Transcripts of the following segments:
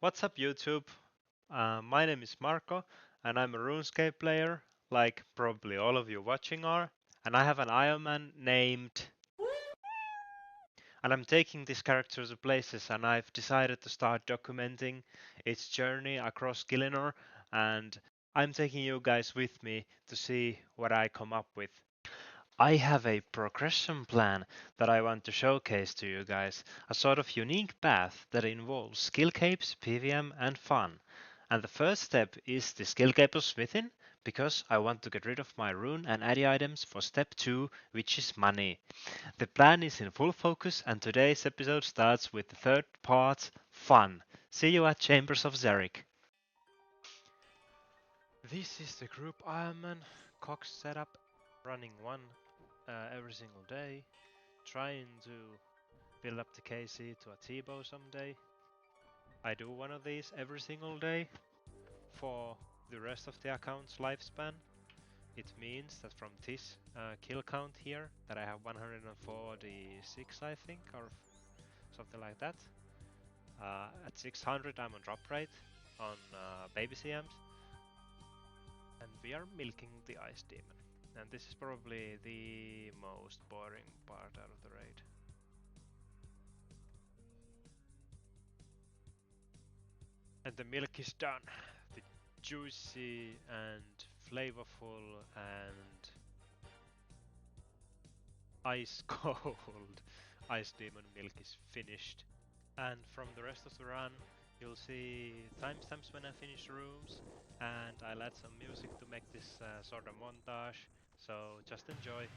What's up, YouTube? My name is Marco, and I'm a RuneScape player, like probably all of you watching are. And I have an Ironman named. And I'm taking this character to places, and I've decided to start documenting its journey across Gielinor, and I'm taking you guys with me to see what I come up with. I have a progression plan that I want to showcase to you guys, a sort of unique path that involves skill capes, PVM, and fun. And the first step is the skill cape of smithing, because I want to get rid of my rune and addy items for step 2, which is money. The plan is in full focus, and today's episode starts with the third part, fun. See you at Chambers of Zarek. This is the group Ironman Cox setup, running one every single day, trying to build up the KC to a T-bow someday. I do one of these every single day for the rest of the account's lifespan. It means that from this kill count here, that I have 146 I think, or something like that. At 600 I'm on drop rate on baby CMs, and we are milking the Ice Demon. And this is probably the most boring part out of the raid. And the milk is done. The juicy and flavorful and ice cold Ice Demon milk is finished. And from the rest of the run, you'll see timestamps when I finish rooms, and I'll add some music to make this sort of montage. So just enjoy.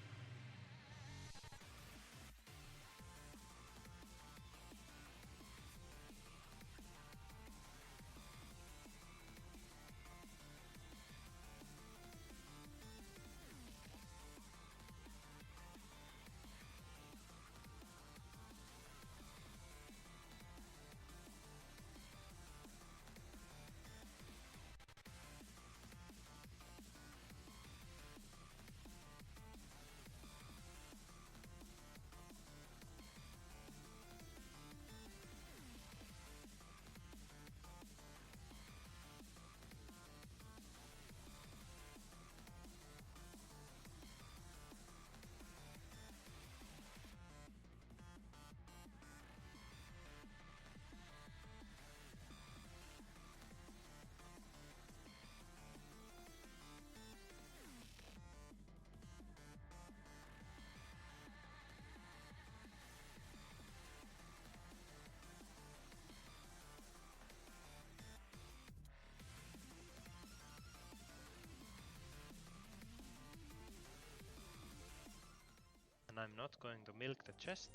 And I'm not going to milk the chest,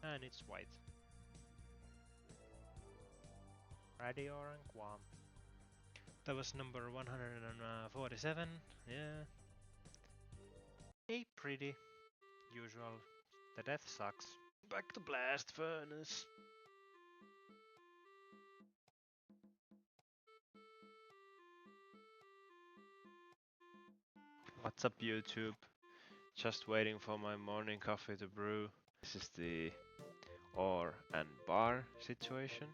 and it's white. Radior and Guam. That was number 147, yeah. A pretty usual. The death sucks. Back to Blast Furnace. What's up, YouTube? Just waiting for my morning coffee to brew. This is the ore and bar situation.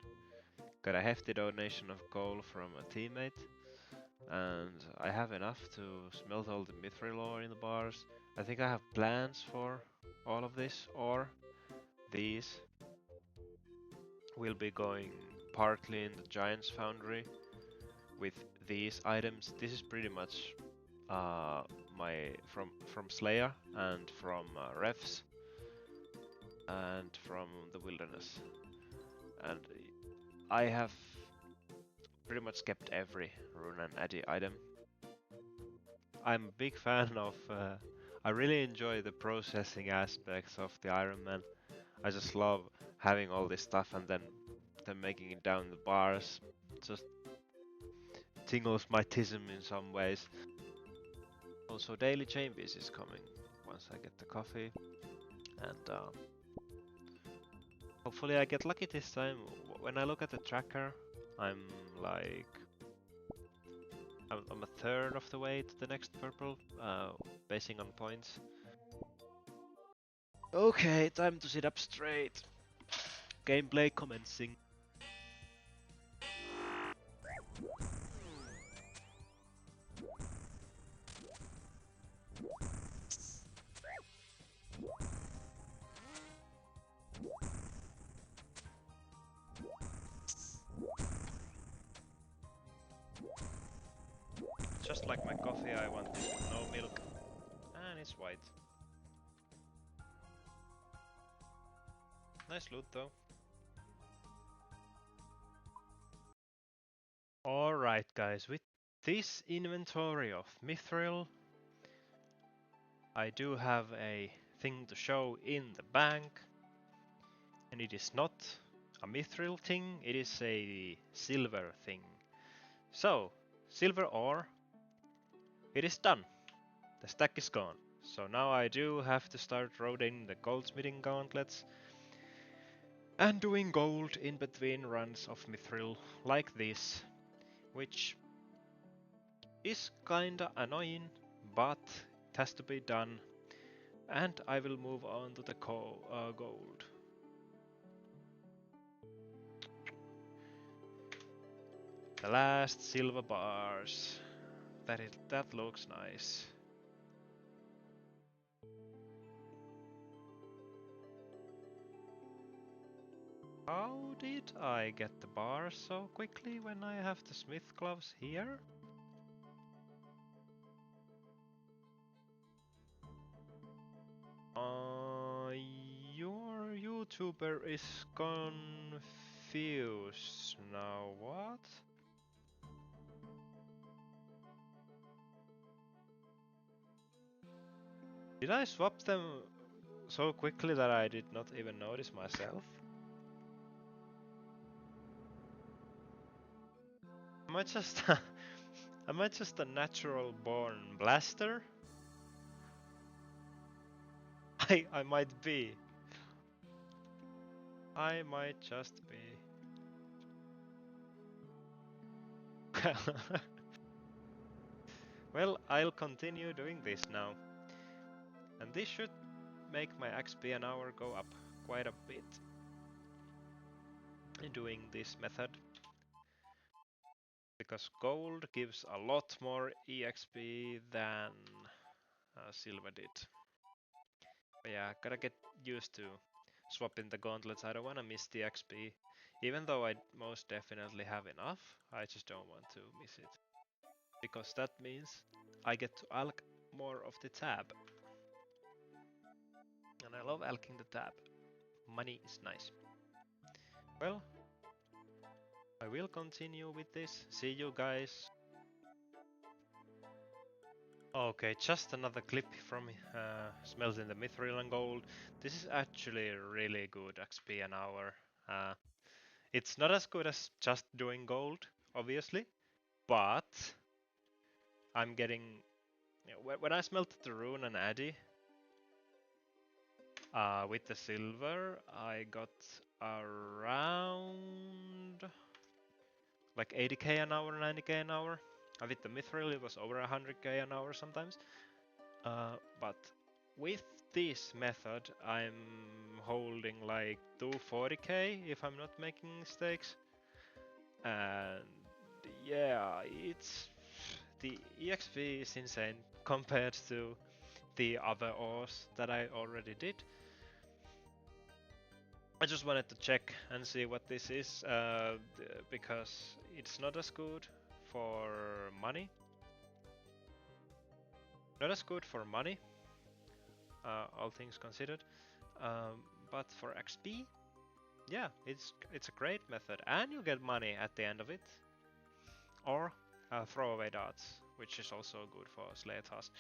Got a hefty donation of coal from a teammate, and I have enough to smelt all the mithril ore in the bars. I think I have plans for all of this ore. These will be going partly in the Giant's Foundry with these items. This is pretty much my from Slayer and from Refs and from the Wilderness, and I have pretty much kept every rune and addy item. I'm a big fan of. I really enjoy the processing aspects of the Ironman. I just love having all this stuff and then making it down the bars. Just tingles my tism in some ways. Also, daily champions is coming once I get the coffee, and hopefully I get lucky this time. When I look at the tracker, I'm like I'm a third of the way to the next purple, basing on points. Okay, time to sit up straight. Gameplay commencing. Just like my coffee, I want this with no milk. And it's white. Nice loot though. Alright guys, with this inventory of mithril, I do have a thing to show in the bank. And it is not a mithril thing, it is a silver thing. So, silver ore, it is done. The stack is gone. So now I do have to start rotating the goldsmithing gauntlets and doing gold in between runs of mithril like this, which is kinda annoying, but it has to be done. And I will move on to the gold. The last silver bars. That looks nice. How did I get the bars so quickly when I have the smith gloves here? Your YouTuber is confused now. What? Did I swap them so quickly that I did not even notice myself? Am I just am I just a natural born blaster? I might be. I might just be. Well, I'll continue doing this now. And this should make my XP an hour go up quite a bit in doing this method. Because gold gives a lot more EXP than silver did. But yeah, gotta get used to swapping the gauntlets. I don't wanna miss the XP. Even though I most definitely have enough, I just don't want to miss it. Because that means I get to alch more of the tab. And I love alching the tab. Money is nice. Well, I will continue with this. See you guys. Okay, just another clip from smelting the mithril and gold. This is actually really good XP an hour. It's not as good as just doing gold, obviously, but I'm getting... when I smelted the rune and addy with the silver, I got around like 80k an hour, 90k an hour. With the mithril, it was over 100k an hour sometimes. But with this method, I'm holding like 240k if I'm not making mistakes. And yeah, the EXP is insane compared to the other ores that I already did. I just wanted to check and see what this is, because it's not as good for money. Not as good for money, all things considered, but for XP, yeah, it's a great method, and you get money at the end of it, or throwaway darts, which is also good for Slayer task.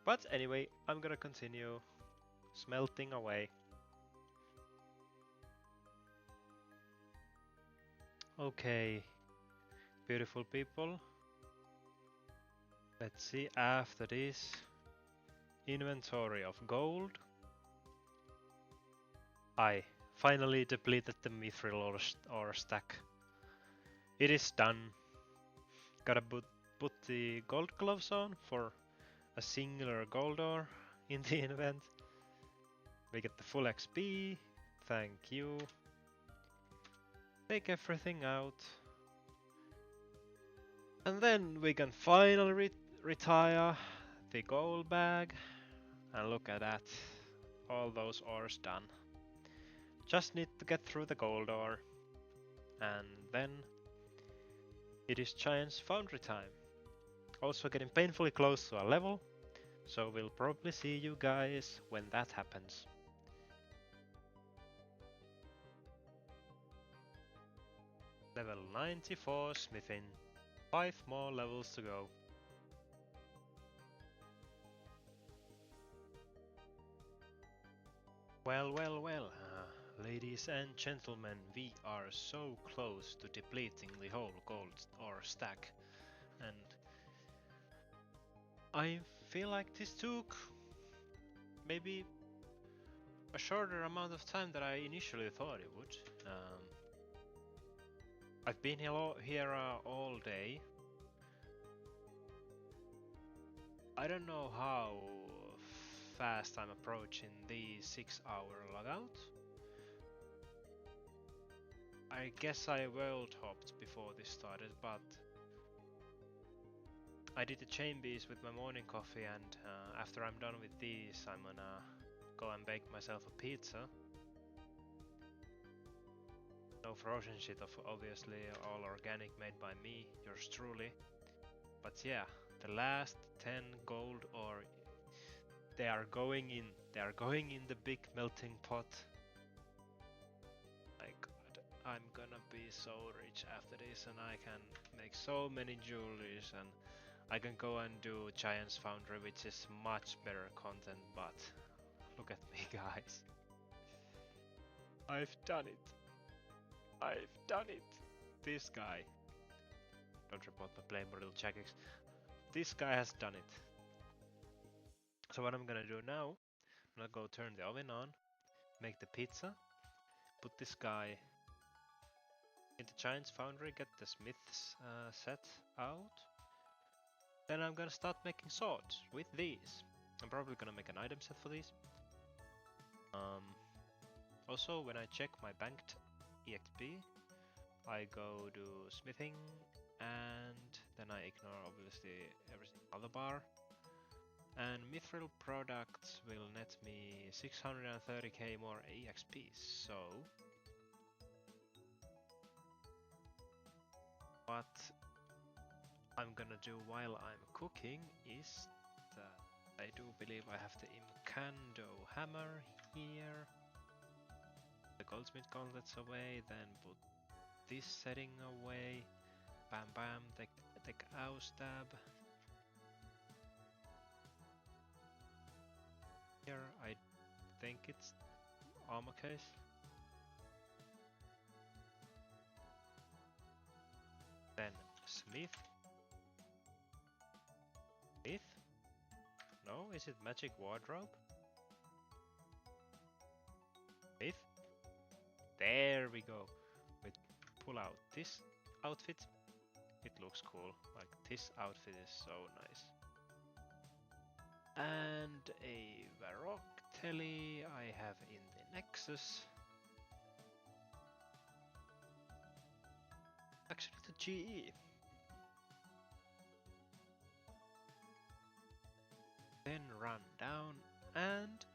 But anyway, I'm gonna continue smelting away. Okay, beautiful people. Let's see, after this inventory of gold, I finally depleted the mithril ore stack. It is done. Gotta put the gold gloves on for a singular gold ore in the event. We get the full XP. Thank you. Take everything out. And then we can finally retire the gold bag. And look at that. All those ores done. Just need to get through the gold ore. And then it is Giant's Foundry time. Also getting painfully close to a level. So we'll probably see you guys when that happens. Level 94 smithing. 5 more levels to go. Well, ladies and gentlemen, we are so close to depleting the whole gold ore stack, and I feel like this took maybe a shorter amount of time than I initially thought it would. I've been here all day. I don't know how fast I'm approaching the 6-hour logout. I guess I world hopped before this started, but I did the chain bees with my morning coffee, and after I'm done with these, I'm gonna go and bake myself a pizza. No frozen shit, obviously, all organic, made by me, yours truly. But yeah, the last 10 gold ore, they are going in the big melting pot. My god, I'm gonna be so rich after this, and I can make so many jewelries, and I can go and do Giant's Foundry, which is much better content, but look at me, guys. I've done it. I've done it. This guy. Don't report my Playmobil jackets. This guy has done it. So what I'm gonna do now, I'm gonna go turn the oven on, make the pizza, put this guy into Giant's Foundry, get the smith's set out. Then I'm gonna start making swords with these. I'm probably gonna make an item set for these. Also, when I check my banked EXP, I go to smithing, and then I ignore obviously everything other bar. And mithril products will net me 630k more EXP, so what I'm gonna do while I'm cooking is that I do believe I have the Imcando hammer here. The goldsmith gauntlets away, then put this setting away. Bam bam, take owl stab. Here I think it's armor case. Then smith. Smith? No, is it magic wardrobe? Smith? There we go. We pull out this outfit. It looks cool. Like, this outfit is so nice. And a Varrock telly I have in the Nexus. Actually, the GE. Then run down and...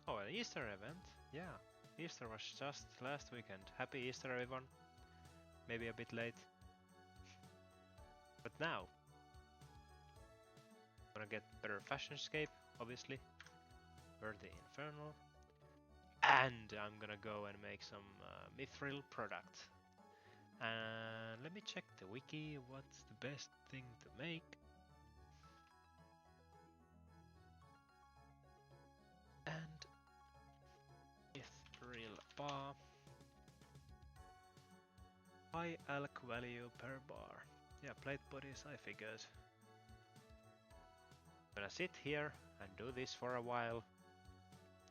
oh, an Easter event. Yeah, Easter was just last weekend. Happy Easter, everyone. Maybe a bit late. But now, I'm gonna get better fashion scape, obviously. Worthy Infernal. And I'm gonna go and make some mithril product. And let me check the wiki, what's the best thing to make. And mithril bar. High alk value per bar. Yeah, plate bodies, I figured. I'm gonna sit here and do this for a while.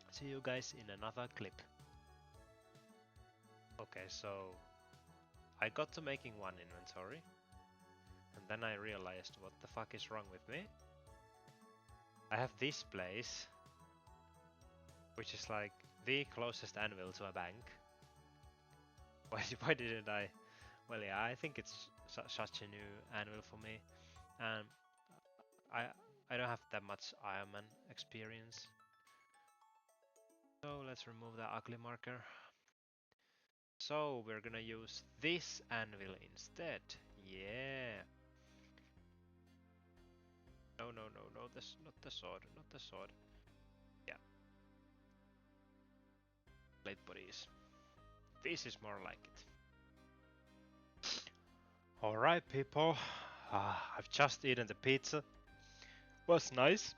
See you guys in another clip. Okay, so I got to making one inventory, and then I realized what the fuck is wrong with me. I have this place, which is like the closest anvil to a bank. Why Well, yeah, I think it's such a new anvil for me, and I I don't have that much Ironman experience. So let's remove the ugly marker. So we're gonna use this anvil instead. Yeah. No, no, no, no. This not the sword, not the sword. Yeah. Blade bodies. This is more like it. All right, people. I've just eaten the pizza. Was nice.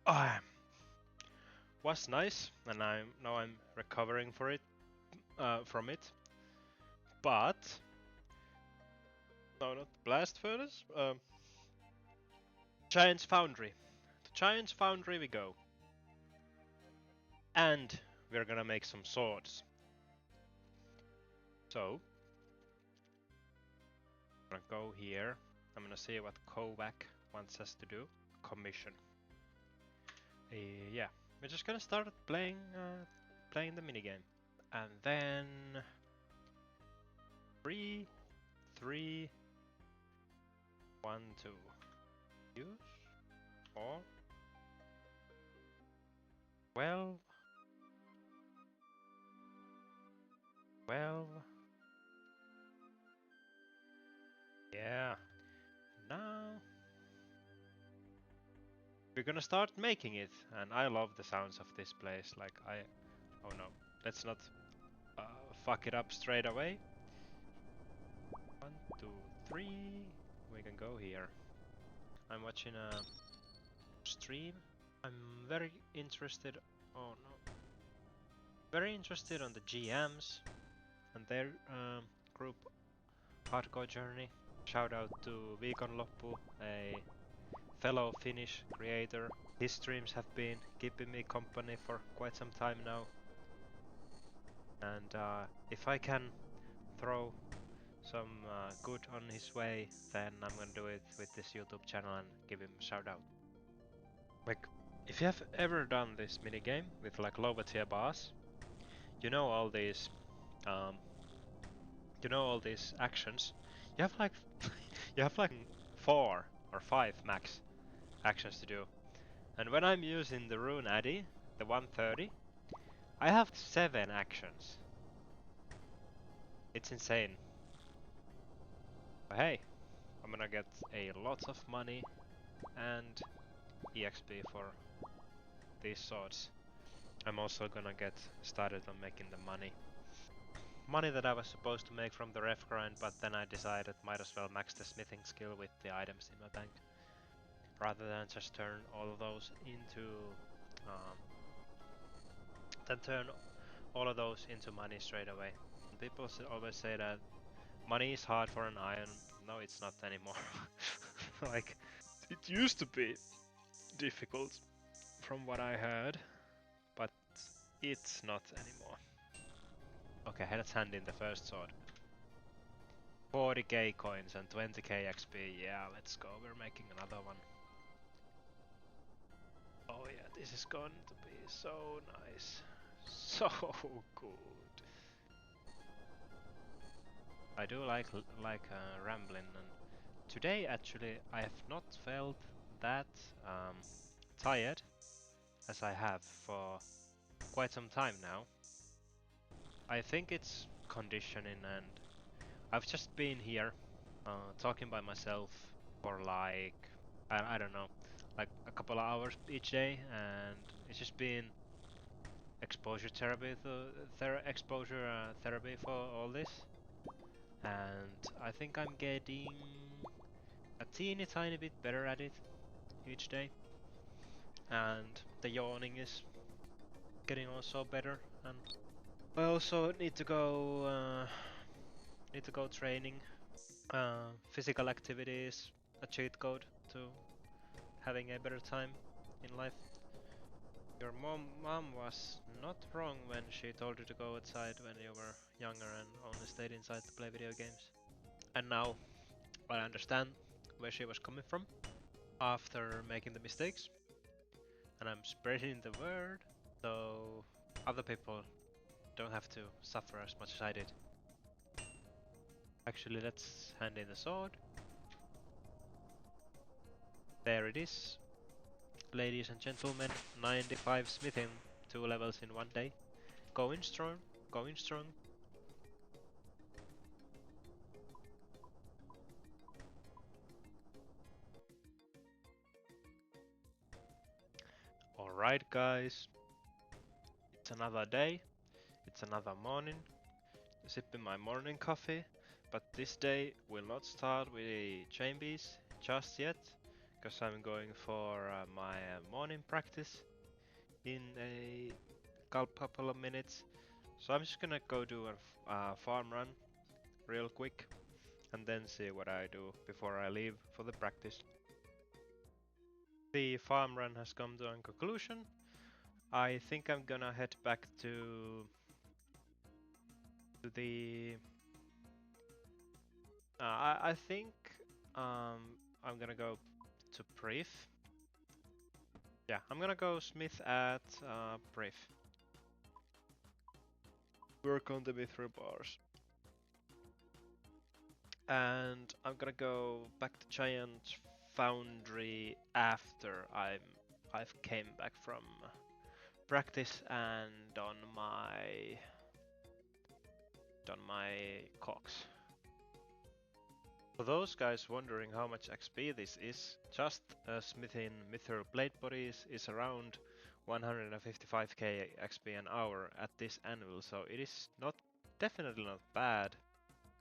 Uh, was nice, and I'm recovering for it from it. But no, not the blast furnace. Giant's Foundry. To Giant's Foundry we go. And we're gonna make some swords. So, I'm gonna go here. I'm gonna see what Kovac wants us to do. Commission. Yeah, we're just gonna start playing the minigame. And then 3, 3, 1, 2. Use or 12, 12. Yeah. Now we're gonna start making it, and I love the sounds of this place. Like oh no, let's not fuck it up straight away. 1, 2, 3. We can go here. I'm watching a stream. I'm very interested. Oh no, very interested on the GMs and their group hardcore journey. Shout out to Viikonloppu, a fellow Finnish creator. His streams have been keeping me company for quite some time now. And if I can throw some good on his way, then I'm gonna do it with this YouTube channel and give him a shout out. Like, if you have ever done this minigame with like lower tier boss, you know all these um, actions. You have like you have like 4 or 5 max actions to do. And when I'm using the rune Addy, the 130, I have 7 actions. It's insane. But hey, I'm gonna get a lot of money and EXP for these swords. I'm also gonna get started on making the money. Money that I was supposed to make from the ref grind, but then I decided might as well max the smithing skill with the items in my bank. Rather than just turn all of those into... turn all of those into money straight away. And people always say that money is hard for an iron. No, it's not anymore. Like, it used to be difficult from what I heard, but it's not anymore. Okay, let's hand in the first sword. 40k coins and 20k XP. Yeah, let's go. We're making another one. Oh yeah, this is going to be so nice. So good. I do like rambling, and today actually I have not felt that tired as I have for quite some time now. I think it's conditioning, and I've just been here talking by myself for like I don't know, like a couple of hours each day, and it's just been exposure therapy, therapy for all this, and I think I'm getting a teeny tiny bit better at it each day, and the yawning is getting also better, and I also need to go training. Physical activity is a cheat code to having a better time in life. Your mom was not wrong when she told you to go outside when you were younger and only stayed inside to play video games. And now I understand where she was coming from after making the mistakes, and I'm spreading the word so other people don't have to suffer as much as I did. Actually, let's hand in the sword. There it is. Ladies and gentlemen, 95 smithing, 2 levels in 1 day. Going strong, going strong. Alright guys, it's another day, it's another morning, sipping my morning coffee, but this day will not start with a champies just yet, because I'm going for my morning practice in a couple of minutes. So I'm just gonna go do a farm run real quick and then see what I do before I leave for the practice. The farm run has come to a conclusion. I think I'm gonna head back to the I think I'm gonna go to Brief. Yeah, I'm gonna go Smith at Brief. Work on the mithril bars. And I'm gonna go back to Giant Foundry after I've came back from practice and done my cogs. For those guys wondering how much XP this is, just smithing mithril blade bodies is around 155k XP an hour at this anvil, so it is definitely not bad.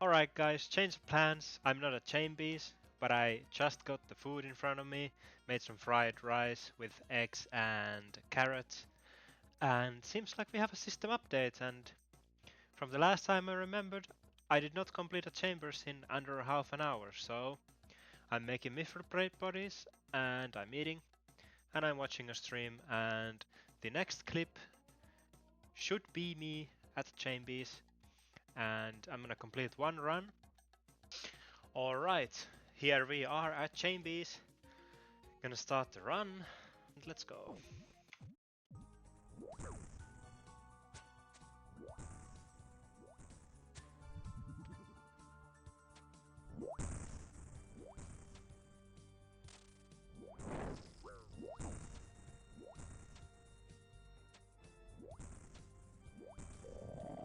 Alright guys, change of plans. I'm not at Champies, but I just got the food in front of me, made some fried rice with eggs and carrots, and seems like we have a system update, and from the last time I remembered, I did not complete a chambers in under half an hour, so I'm making mithril blade bodies, and I'm eating, and I'm watching a stream, and the next clip should be me at Champies, and I'm gonna complete one run. Alright, here we are at Champies. Gonna start the run, and let's go.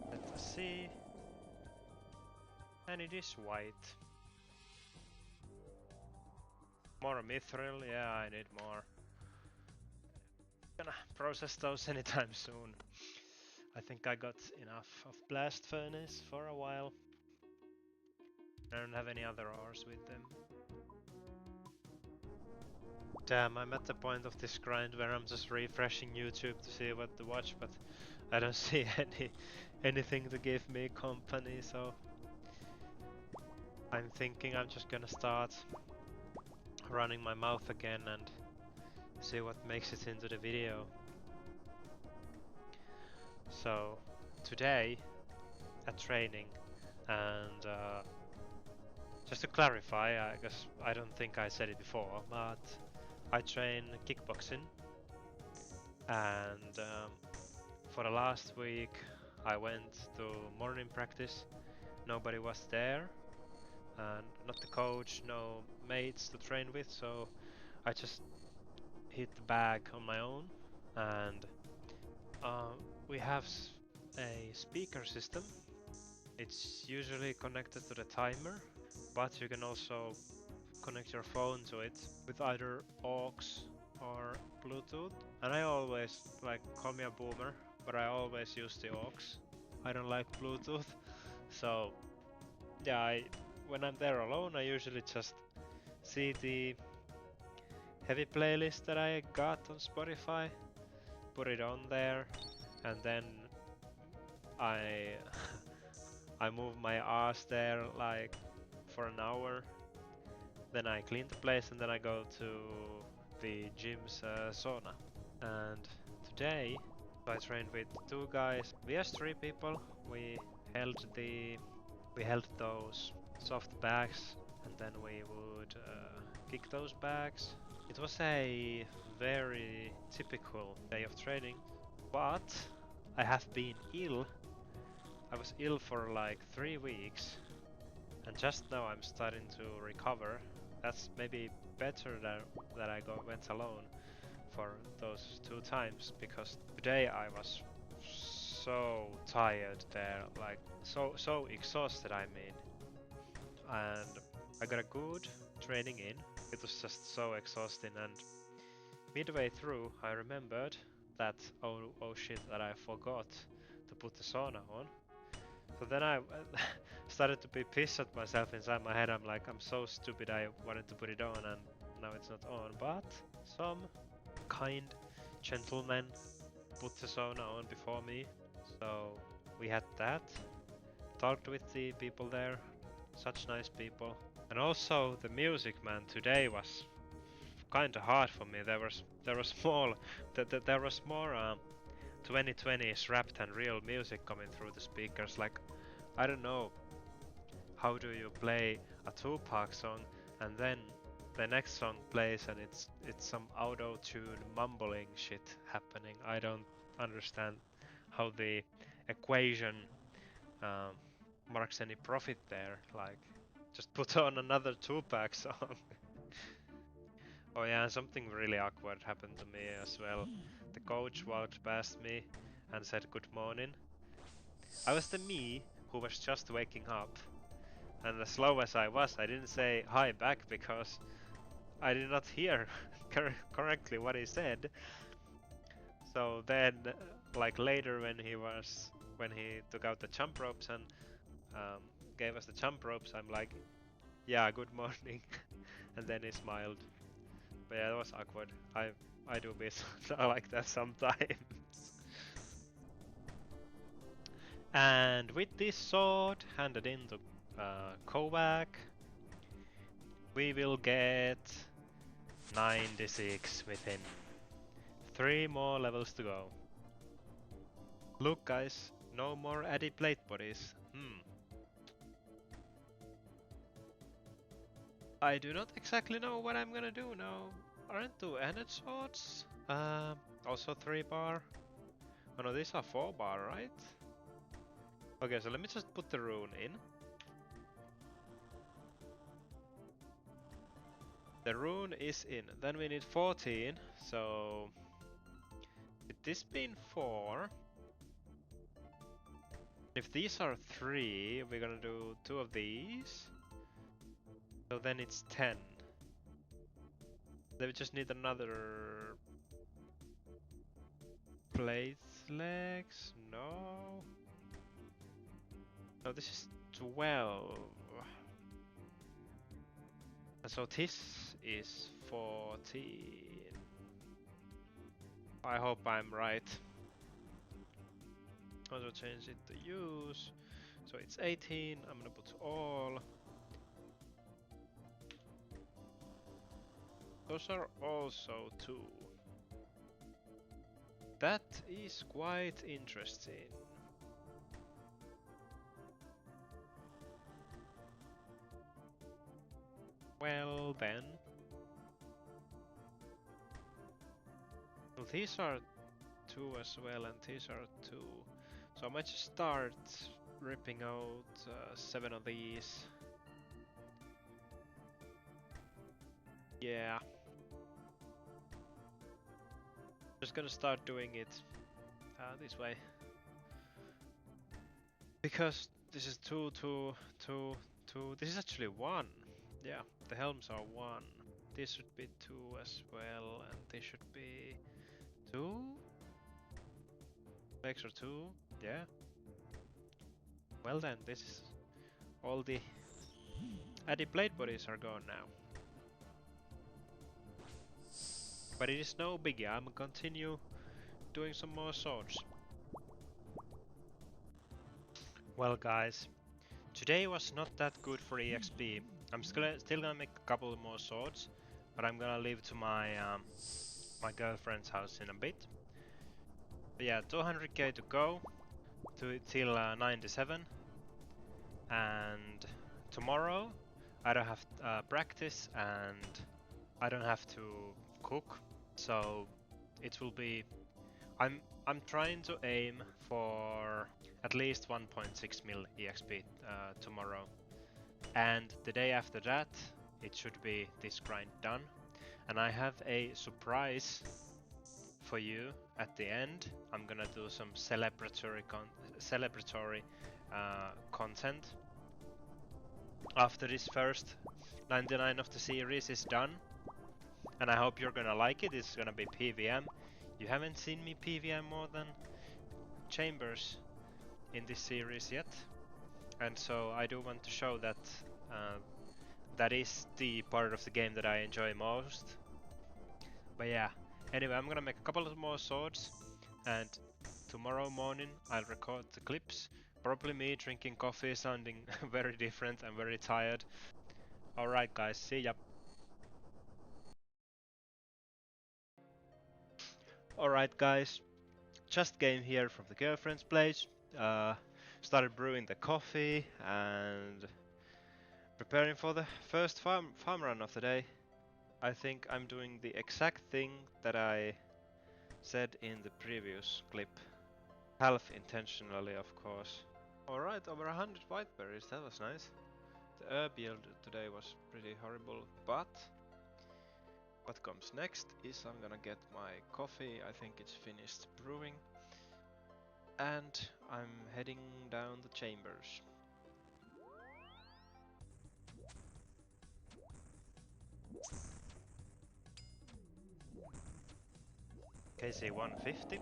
Let's see. And it is white. More mithril, yeah, I need more. Gonna process those anytime soon. I think I got enough of blast furnace for a while. I don't have any other ores with them. Damn, I'm at the point of this grind where I'm just refreshing YouTube to see what to watch, but I don't see anything to give me company, so I'm thinking I'm just gonna start running my mouth again and see what makes it into the video. So today at training, and just to clarify, because I don't think I said it before, but I train kickboxing, and for the last week I went to morning practice. Nobody was there, and not the coach, no mates to train with, so I just hit the bag on my own, and we have a speaker system. It's usually connected to the timer, but you can also connect your phone to it with either aux or Bluetooth. And I always, like, call me a boomer, but I always use the aux. I don't like Bluetooth. So yeah, when I'm there alone, I usually just see the heavy playlist that I got on Spotify, put it on there, and then I I move my ass there like for an hour. Then I clean the place, and then I go to the gym's sauna. And today I trained with 2 guys. We are 3 people. We held those soft bags, and then we would kick those bags. It was a very typical day of training, but I have been ill. I was ill for like 3 weeks, And just now I'm starting to recover. That's maybe better that I went alone for those 2 times, because today I was so tired there, like so exhausted, I mean. And I got a good training in. It was just so exhausting, and midway through I remembered that oh shit, that I forgot to put the sauna on. So then I started to be pissed at myself inside my head. I'm like, I'm so stupid, I wanted to put it on and now it's not on. But some kind gentleman put the sauna on before me. So we had that. Talked with the people there. Such nice people. And also the music, man, today was kinda hard for me. There was more 2020s rap and real music coming through the speakers. Like, I don't know, how do you play a Tupac song and then the next song plays and it's some auto-tune mumbling shit happening. I don't understand how the equation marks any profit there. Like, just put on another Tupac song. Oh yeah, something really awkward happened to me as well. The coach walked past me and said good morning. I was the me who was just waking up, and as slow as I was, I didn't say hi back because I did not hear correctly what he said. So then, like later when he took out the jump ropes and gave us the jump ropes, I'm like, yeah, good morning, and then he smiled. But yeah, that was awkward. I do miss like that sometimes. And with this sword handed in to Kovac, we will get 96 with him. 3 more levels to go. Look guys, no more added plate bodies. I do not exactly know what I'm gonna do now. Aren't 2 ended swords? Also 3 bar. Oh no, these are 4 bar, right? Okay, so let me just put the rune in. The rune is in. Then we need 14, so with this being 4, if these are 3, we're gonna do 2 of these. So then it's 10. Then we just need another plate legs. No. No, this is 12. And so this is 14. I hope I'm right. Also change it to use. So it's 18. I'm gonna put all. Those are also 2. That is quite interesting. Well then. Well, these are 2 as well, and these are 2. So I might just start ripping out 7 of these. Yeah. Just gonna start doing it this way. Because this is 2, 2, 2, 2. This is actually 1. Yeah, the helms are 1. This should be 2 as well, and this should be 2? Legs are 2, yeah. Well then, this is all the added blade bodies are gone now. But it is no biggie, I'm gonna continue doing some more swords. Well guys, today was not that good for EXP. I'm still gonna make a couple more swords, but I'm gonna leave to my my girlfriend's house in a bit. But yeah, 200k to go till 97, and tomorrow I don't have practice and I don't have to cook, so it will be. I'm trying to aim for at least 1.6 mil EXP tomorrow. And the day after that, it should be this grind done. And I have a surprise for you at the end. I'm gonna do some celebratory content after this first 99 of the series is done, and I hope you're gonna like it. It's gonna be PVM. You haven't seen me PVM more than chambers in this series yet, and so I do want to show that that is the part of the game that I enjoy most. But yeah, anyway, I'm gonna make a couple of more swords, and tomorrow morning I'll record the clips. Probably me drinking coffee, sounding very different and very tired. Alright guys, see ya. Alright guys, just came here from the girlfriend's place. Started brewing the coffee and preparing for the first farm run of the day. I think I'm doing the exact thing that I said in the previous clip. Half intentionally, of course. Alright, over 100 whiteberries, that was nice. The herb yield today was pretty horrible, but what comes next is I'm gonna get my coffee. I think it's finished brewing. And I'm heading down the chambers. KC 150.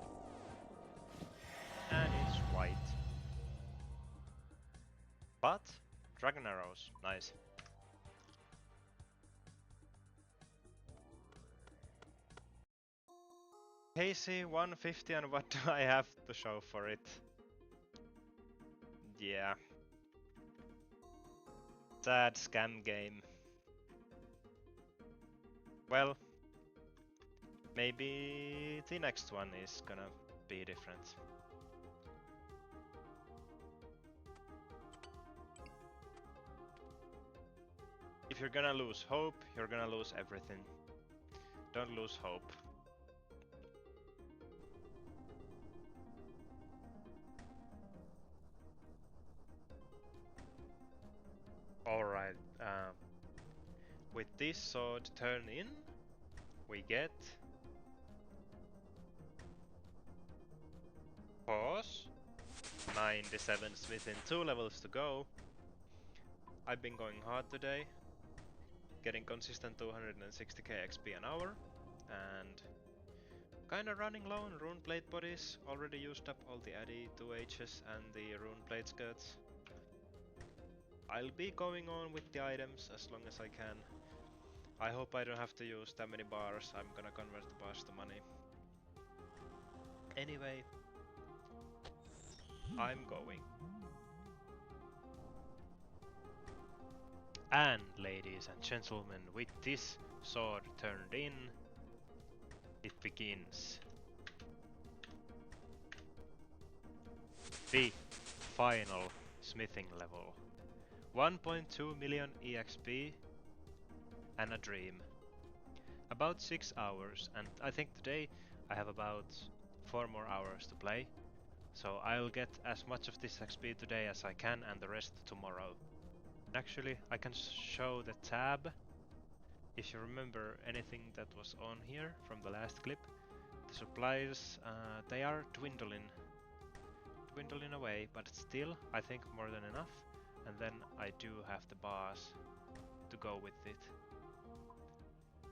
And it's white. But dragon arrows, nice. KC 150, and what do I have to show for it? Yeah. Sad scam game. Well, maybe the next one is gonna be different. If you're gonna lose hope, you're gonna lose everything. Don't lose hope. Alright, with this sword turn in, we get pause, 97 within 2 levels to go. I've been going hard today, getting consistent 260k XP an hour, and kinda running low on rune plate bodies. Already used up all the Addy 2Hs and the rune plate skirts. I'll be going on with the items as long as I can. I hope I don't have to use that many bars. I'm gonna convert the bars to money. Anyway, I'm going. And ladies and gentlemen, with this sword turned in, it begins. The final smithing level. 1.2 million EXP and a dream. About 6 hours, and I think today I have about 4 more hours to play. So I'll get as much of this XP today as I can and the rest tomorrow. Actually, I can show the tab. If you remember anything that was on here from the last clip, the supplies, they are dwindling away, but still I think more than enough. And then I do have the bars to go with it.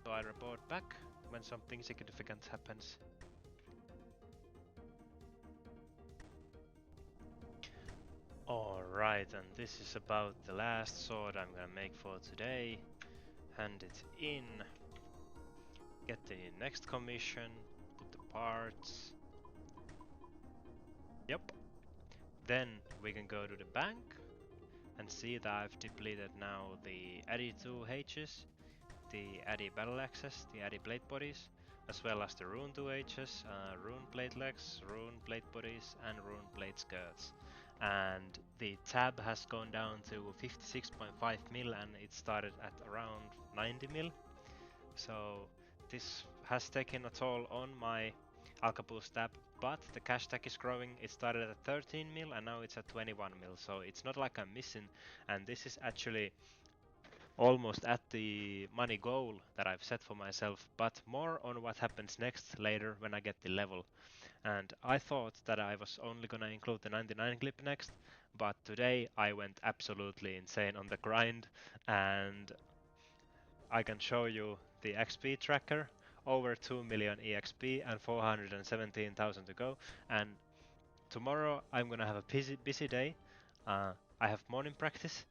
So I report back when something significant happens. Alright, and this is about the last sword I'm gonna make for today. Hand it in, get the next commission, put the parts. Yep. Then we can go to the bank and see that I've depleted now the Addy 2Hs, the Addy battle axes, the Addy plate bodies, as well as the rune 2Hs, rune plate legs, rune plate bodies, and rune plate skirts. And the tab has gone down to 56.5 mil, and it started at around 90 mil. So this has taken a toll on my Alcapul's tab, but the cash tag is growing. It started at 13 mil and now it's at 21 mil, so it's not like I'm missing, and this is actually almost at the money goal that I've set for myself, but more on what happens next later when I get the level. And I thought that I was only gonna include the 99 clip next, but today I went absolutely insane on the grind, and I can show you the XP tracker, over 2 million EXP and 417,000 to go. And tomorrow I'm gonna have a busy day. I have morning practice,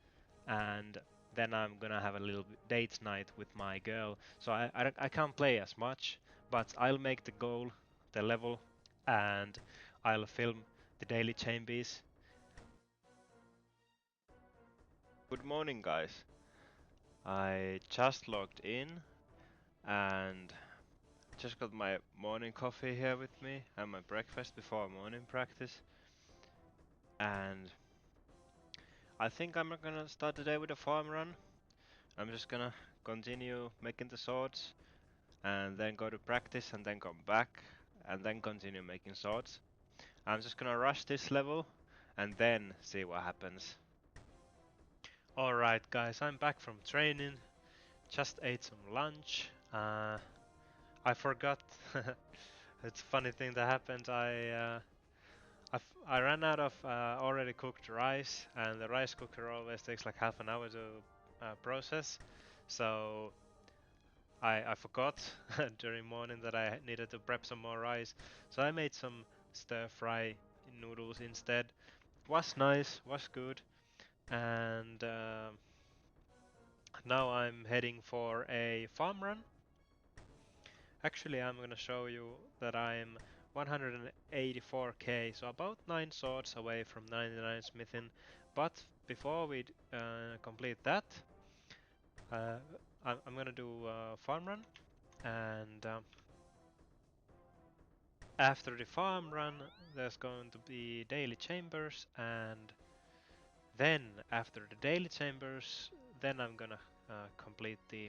and then I'm gonna have a little date night with my girl. So I can't play as much, but I'll make the goal, the level, and I'll film the daily champions. Good morning, guys. I just logged in and just got my morning coffee here with me and my breakfast before morning practice. And I think I'm not gonna start the day with a farm run. I'm just gonna continue making the swords and then go to practice and then come back and then continue making swords. I'm just gonna rush this level and then see what happens. Alright guys, I'm back from training. Just ate some lunch. I forgot. It's a funny thing that happened. I ran out of already cooked rice, and the rice cooker always takes like half an hour to process. So I forgot during morning that I needed to prep some more rice. So I made some stir fry noodles instead. Was nice, was good, and now I'm heading for a farm run. Actually, I'm gonna show you that I'm 184k, so about 9 swords away from 99 smithing. But before we complete that, uh, I'm gonna do a farm run, and after the farm run, there's going to be daily chambers, and then after the daily chambers, then I'm gonna complete the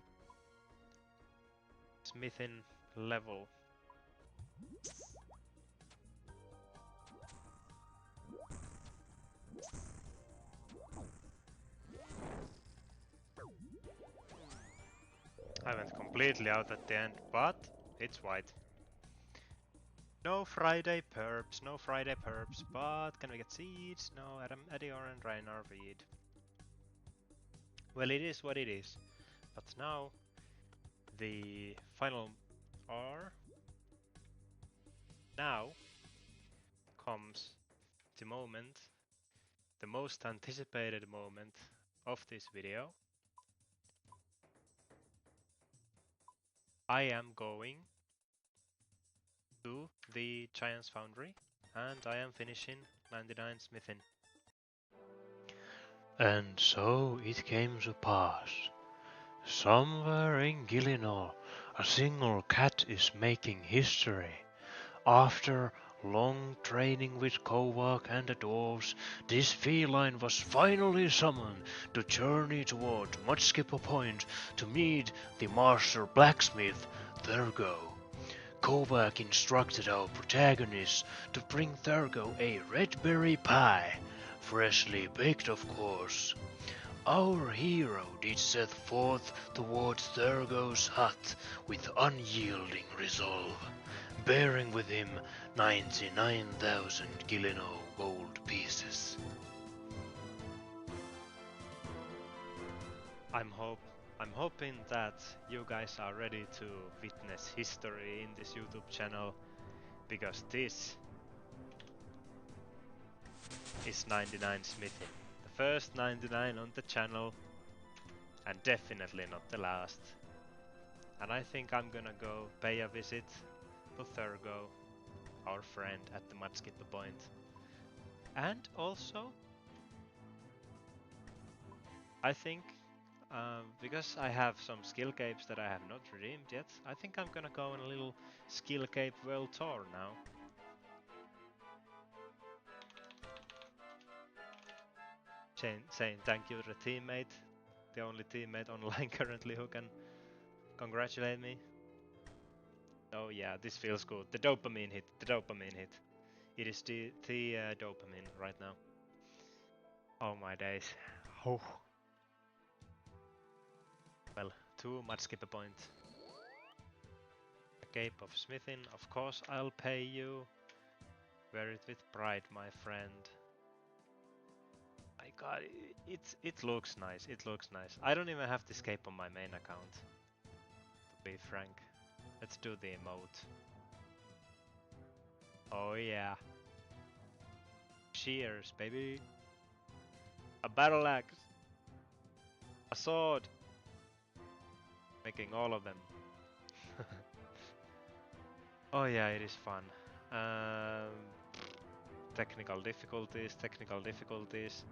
smithing level. I went completely out at the end, but it's white. No Friday perps, no Friday perps, but can we get seeds? No, Adam, Edior and Reinar read. Well, it is what it is. But now, the final R. Now comes the moment, the most anticipated moment of this video. I am going to the Giant's Foundry, and I am finishing 99 smithing. And so it came to pass. Somewhere in Gillinol, a single cat is making history. After long training with Kovac and the dwarves, this feline was finally summoned to journey toward Mudskipper Point to meet the master blacksmith, Thurgo. Kovac instructed our protagonist to bring Thurgo a red berry pie, freshly baked of course. Our hero did set forth towards Thurgo's hut with unyielding resolve, bearing with him 99,000 Gilino gold pieces. I'm hoping that you guys are ready to witness history in this YouTube channel, because this is 99 smithing. The first 99 on the channel, and definitely not the last. And I think I'm gonna go pay a visit to Thurgo, our friend at the Mudskipper Point. And also, I think, because I have some skill capes that I have not redeemed yet, I think I'm gonna go on a little skill cape world tour now. Saying thank you to the teammate, the only teammate online currently who can congratulate me. Oh yeah, this feels good. The dopamine hit. The dopamine hit. It is the dopamine right now. Oh my days. Oh. Well, too much skip a point. A cape of smithing. Of course I'll pay you. Wear it with pride, my friend. My god, it looks nice. It looks nice. I don't even have this cape on my main account. To be frank. Let's do the emote. Oh yeah. Shears, baby. A battle axe. A sword. Making all of them. Oh yeah, it is fun. Technical difficulties, technical difficulties.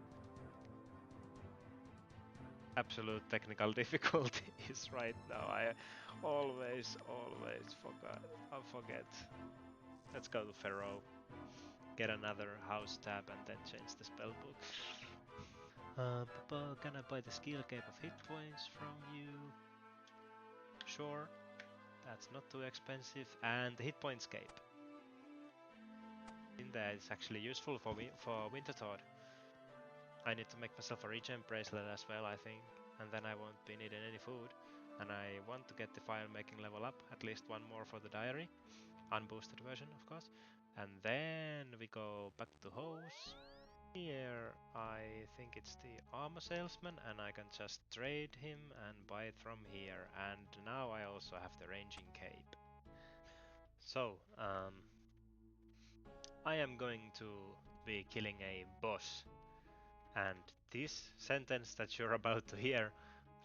Absolute technical difficulties right now. I always forget. Let's go to Pharaoh. Get another house tab and then change the spellbook. Can I buy the skill cape of hit points from you? Sure. That's not too expensive. And the hit points cape. In there, it's actually useful for Winter Todd. I need to make myself a regen bracelet as well, I think. And then I won't be needing any food. And I want to get the file making level up, at least one more for the diary. Unboosted version, of course. And then we go back to Hose. Here, I think it's the armor salesman, and I can just trade him and buy it from here. And now I also have the ranging cape. So, I am going to be killing a boss. And this sentence that you're about to hear,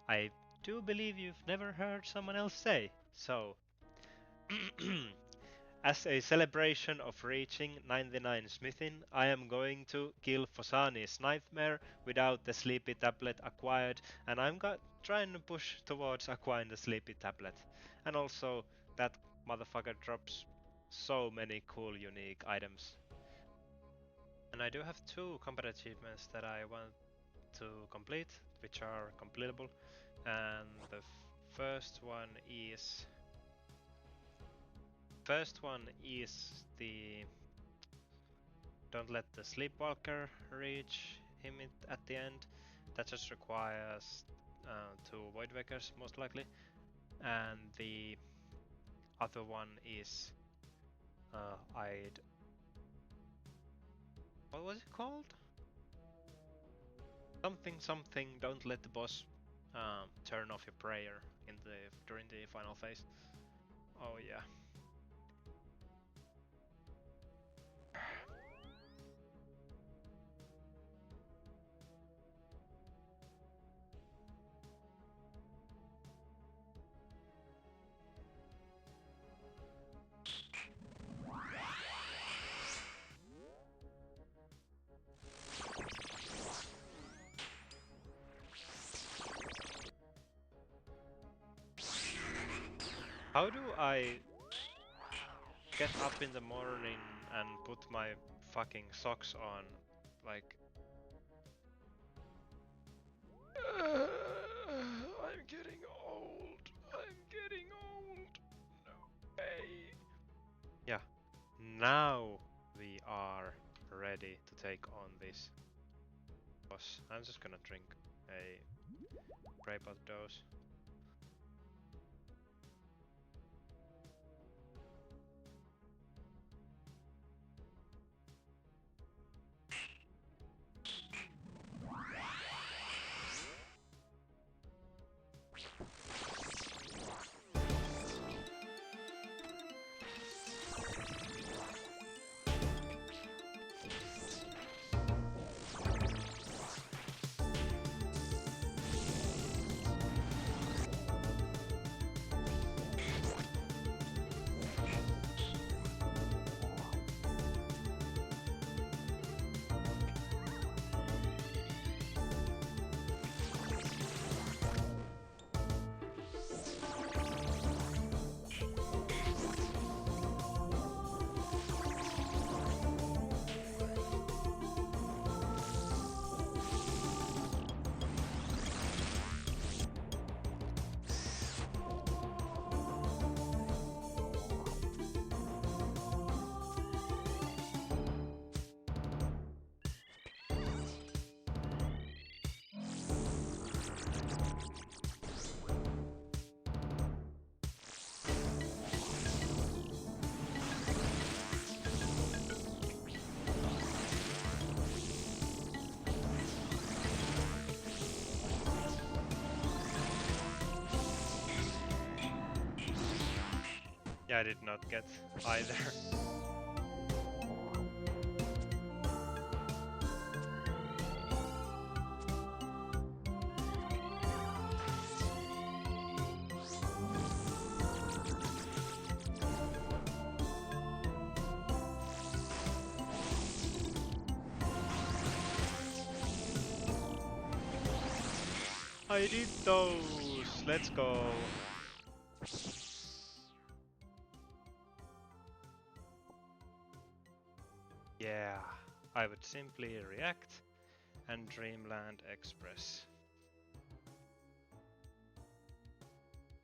I do believe you've never heard someone else say. So, as a celebration of reaching 99 smithing, I am going to kill Fosani's nightmare without the sleepy tablet acquired, and I'm trying to push towards acquiring the sleepy tablet. And also, that motherfucker drops so many cool unique items. And I do have 2 combat achievements that I want to complete, which are completable. And the first one is the don't let the sleepwalker reach him at the end. That just requires 2 void wakers most likely. And the other one is what was it called? Something. Don't let the boss turn off your prayer during the final phase. Oh yeah. How do I get up in the morning and put my fucking socks on? Like... I'm getting old. I'm getting old. No way. Yeah. Now we are ready to take on this boss. I'm just gonna drink a grey pot dose. Yeah, I did not get either. I did those! Let's go! Yeah, I would simply react and Dreamland Express.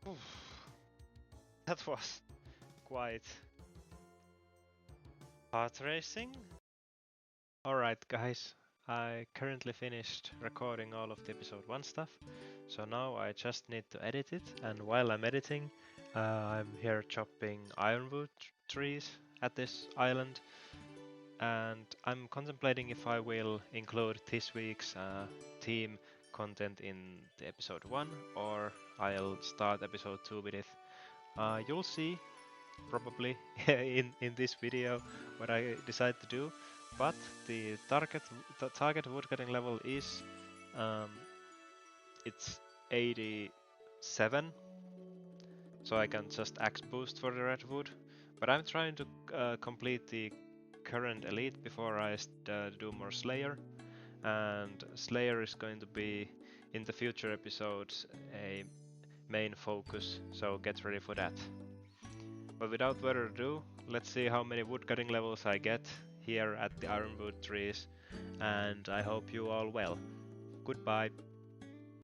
Oof. That was quite heart racing. Alright guys, I currently finished recording all of the episode 1 stuff, so now I just need to edit it, and while I'm editing, I'm here chopping ironwood trees at this island, and I'm contemplating if I will include this week's team content in the episode 1 or I'll start episode 2 with it. You'll see probably in this video what I decide to do, but the target woodcutting level is it's 87, so I can just axe boost for the redwood, but I'm trying to complete the current elite before I do more Slayer, and Slayer is going to be in the future episodes a main focus, so get ready for that. But without further ado, let's see how many woodcutting levels I get here at the ironwood trees, and I hope you all well. Goodbye.